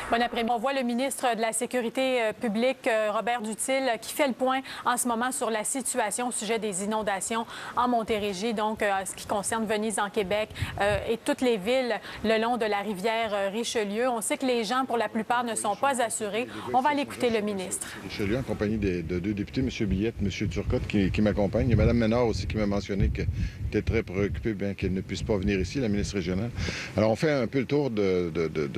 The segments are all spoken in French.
Bon après-midi. On voit le ministre de la Sécurité publique, Robert Duthil, qui fait le point en ce moment sur la situation au sujet des inondations en Montérégie, donc ce qui concerne Venise en Québec et toutes les villes le long de la rivière Richelieu. On sait que les gens, pour la plupart, ne sont pas assurés. On va aller écouter le ministre. Richelieu, en compagnie de deux députés, M. Billette, M. Turcotte, qui m'accompagnent. Il y a Mme Ménard aussi qui m'a mentionné qu'elle était très préoccupée, bien qu'elle ne puisse pas venir ici, la ministre régionale. Alors, on fait un peu le tour de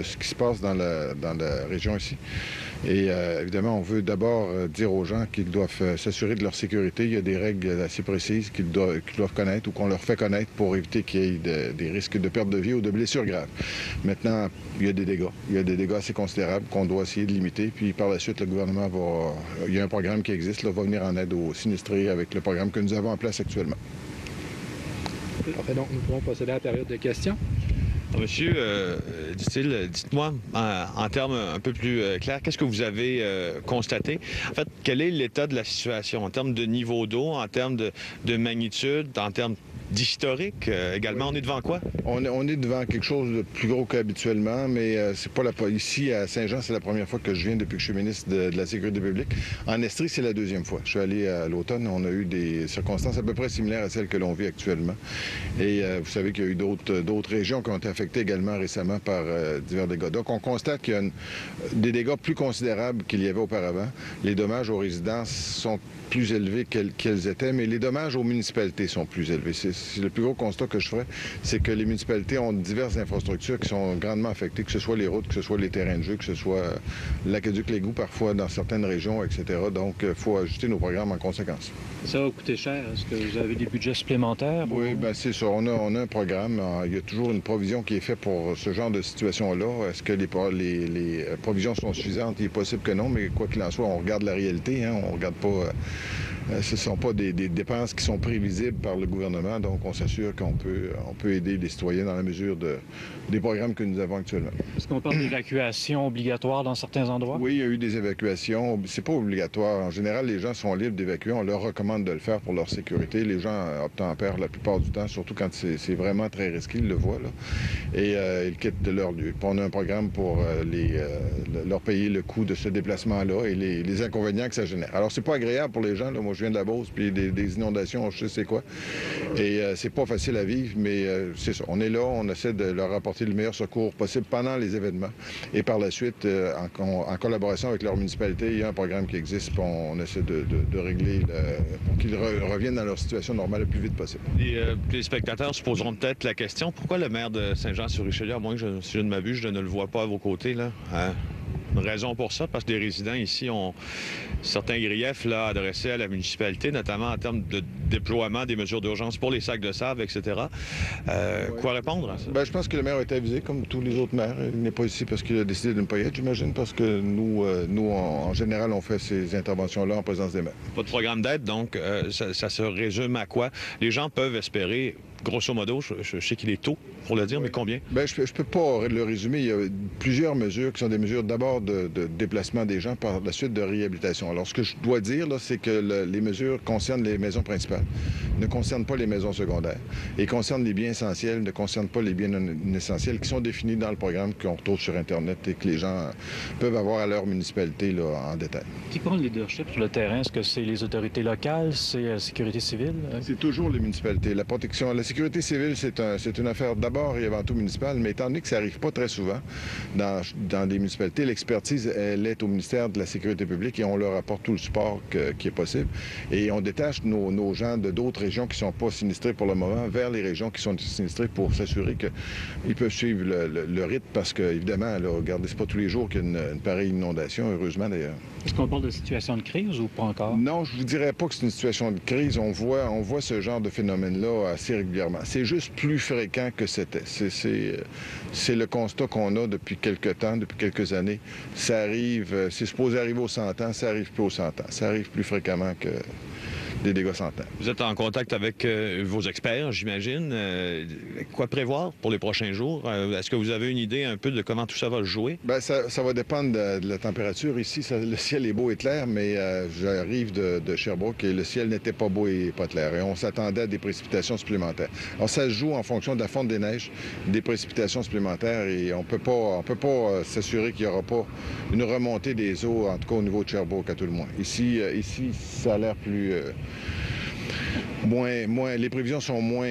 ce qui se passe dans la région ici. Et évidemment, on veut d'abord dire aux gens qu'ils doivent s'assurer de leur sécurité. Il y a des règles assez précises qu'ils doivent connaître ou qu'on leur fait connaître pour éviter qu'il y ait des risques de perte de vie ou de blessures graves. Maintenant, il y a des dégâts. Il y a des dégâts assez considérables qu'on doit essayer de limiter. Puis par la suite, le gouvernement va... Il y a un programme qui existe, là, va venir en aide aux sinistrés avec le programme que nous avons en place actuellement. Parfait, donc nous pourrons procéder à la période de questions. Monsieur, dites-moi, en termes un peu plus clairs, qu'est-ce que vous avez constaté? En fait, quel est l'état de la situation en termes de niveau d'eau, en termes de magnitude, en termes d'historique également? Oui. On est devant quoi? On est devant quelque chose de plus gros qu'habituellement, mais c'est pas ici à Saint-Jean, c'est la première fois que je viens depuis que je suis ministre de la Sécurité publique. En Estrie, c'est la deuxième fois. Je suis allé à l'automne, on a eu des circonstances à peu près similaires à celles que l'on vit actuellement. Et vous savez qu'il y a eu d'autres régions qui ont été affectées également récemment par divers dégâts. Donc, on constate qu'il y a des dégâts plus considérables qu'il y avait auparavant. Les dommages aux résidences sont plus élevés qu'elles étaient, mais les dommages aux municipalités sont plus élevés. C'est le plus gros constat que je ferais, c'est que les municipalités ont diverses infrastructures qui sont grandement affectées, que ce soit les routes, que ce soit les terrains de jeu, que ce soit l'aqueduc, l'égout parfois dans certaines régions, etc. Donc, il faut ajuster nos programmes en conséquence. Ça va coûter cher. Est-ce que vous avez des budgets supplémentaires? Oui, bien c'est ça. On a un programme. Il y a toujours une provision qui est faite pour ce genre de situation-là. Est-ce que les provisions sont suffisantes? Il est possible que non, mais quoi qu'il en soit, on regarde la réalité. Hein? On regarde pas... ce ne sont pas des dépenses qui sont prévisibles par le gouvernement, donc on s'assure qu'on peut aider les citoyens dans la mesure des programmes que nous avons actuellement. Est-ce qu'on parle d'évacuation obligatoire dans certains endroits? Oui, il y a eu des évacuations. C'est pas obligatoire. En général, les gens sont libres d'évacuer. On leur recommande de le faire pour leur sécurité. Les gens obtempèrent la plupart du temps, surtout quand c'est vraiment très risqué, ils le voient, là. Et ils quittent leur lieu. Puis on a un programme pour leur payer le coût de ce déplacement-là et les inconvénients que ça génère. Alors, c'est pas agréable pour les gens, là. Moi, je viens de la Beauce, puis des inondations, je sais c'est quoi. Et c'est pas facile à vivre, mais c'est ça. On est là, on essaie de leur apporter le meilleur secours possible pendant les événements. Et par la suite, en collaboration avec leur municipalité, il y a un programme qui existe, puis on essaie de régler pour qu'ils reviennent dans leur situation normale le plus vite possible. Les spectateurs se poseront peut-être la question, pourquoi le maire de Saint-Jean-sur-Richelieu, à moins que si je ne m'abuse, je ne le vois pas à vos côtés, là, hein? Une raison pour ça, parce que les résidents ici ont certains griefs là, adressés à la municipalité, notamment en termes de déploiement des mesures d'urgence pour les sacs de sable, etc. Quoi répondre à ça? Bien, je pense que le maire a été avisé, comme tous les autres maires. Il n'est pas ici parce qu'il a décidé de ne pas y être, j'imagine, parce que nous, en général, on fait ces interventions-là en présence des maires. Votre programme d'aide, donc, ça se résume à quoi? Les gens peuvent espérer, grosso modo, je sais qu'il est tôt pour le dire, mais combien? Bien, je ne peux pas le résumer. Il y a plusieurs mesures qui sont des mesures d'abord de déplacement des gens, par la suite de réhabilitation. Alors, ce que je dois dire, là, c'est que les mesures concernent les maisons principales, ne concernent pas les maisons secondaires et concernent les biens essentiels, ne concernent pas les biens non essentiels qui sont définis dans le programme qu'on retrouve sur Internet et que les gens peuvent avoir à leur municipalité là, en détail. Qui prend le leadership sur le terrain? Est-ce que c'est les autorités locales? C'est la sécurité civile? C'est toujours les municipalités. La protection, la sécurité civile, c'est une affaire d'abord et avant tout municipale, mais étant donné que ça n'arrive pas très souvent dans des municipalités, l'expertise, elle est au ministère de la Sécurité publique et on leur apporte tout le support qui est possible. Et on détache nos gens de d'autres régions qui ne sont pas sinistrées pour le moment vers les régions qui sont sinistrées pour s'assurer qu'ils peuvent suivre le rythme parce que, évidemment, là, regardez, c'est pas tous les jours qu'il y a une pareille inondation, heureusement d'ailleurs. Est-ce qu'on parle de situation de crise ou pas encore? Non, je vous dirais pas que c'est une situation de crise. On voit ce genre de phénomène-là assez régulièrement. C'est juste plus fréquent que c'était. C'est le constat qu'on a depuis quelques temps, depuis quelques années. Ça arrive, c'est supposé arriver aux 100 ans, ça arrive plus aux 100 ans. Ça arrive plus fréquemment des dégâts centenaires. Vous êtes en contact avec vos experts, j'imagine. Quoi prévoir pour les prochains jours? Est-ce que vous avez une idée un peu de comment tout ça va se jouer? Bien, ça va dépendre de la température. Ici, le ciel est beau et clair, mais j'arrive de Sherbrooke et le ciel n'était pas beau et pas clair. Et on s'attendait à des précipitations supplémentaires. Alors, ça se joue en fonction de la fonte des neiges, des précipitations supplémentaires et on peut pas s'assurer qu'il n'y aura pas une remontée des eaux, en tout cas au niveau de Sherbrooke à tout le moins. Ici ça a l'air plus... les prévisions sont moins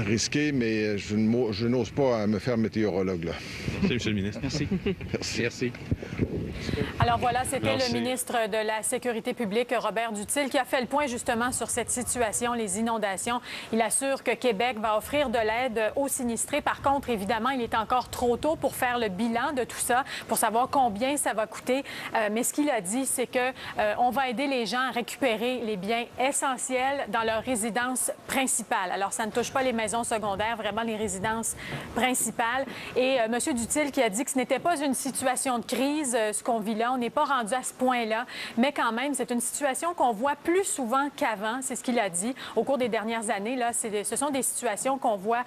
risquées, mais je n'ose pas me faire météorologue, là. Merci, M. le ministre. Merci. Merci. Alors voilà, c'était Alors, le ministre de la Sécurité publique, Robert Duthil, qui a fait le point justement sur cette situation, les inondations. Il assure que Québec va offrir de l'aide aux sinistrés. Par contre, évidemment, il est encore trop tôt pour faire le bilan de tout ça, pour savoir combien ça va coûter. Mais ce qu'il a dit, c'est que on va aider les gens à récupérer les biens essentiels dans leur résidence principale. Alors, ça ne touche pas les maisons secondaires, vraiment les résidences principales. Et M. Duthil qui a dit que ce n'était pas une situation de crise, ce qu'on vit là. On n'est pas rendu à ce point-là, mais quand même, c'est une situation qu'on voit plus souvent qu'avant, c'est ce qu'il a dit. Au cours des dernières années, là, ce sont des situations qu'on voit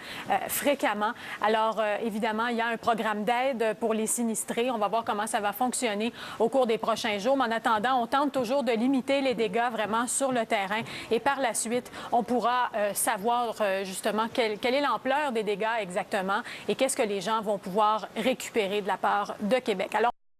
fréquemment. Alors, évidemment, il y a un programme d'aide pour les sinistrés. On va voir comment ça va fonctionner au cours des prochains jours. Mais en attendant, on tente toujours de limiter les dégâts vraiment sur le terrain. Et par la suite, on pourra savoir justement quelle est l'ampleur des dégâts exactement et qu'est-ce que les gens vont pouvoir récupérer de la part de Québec. Alors,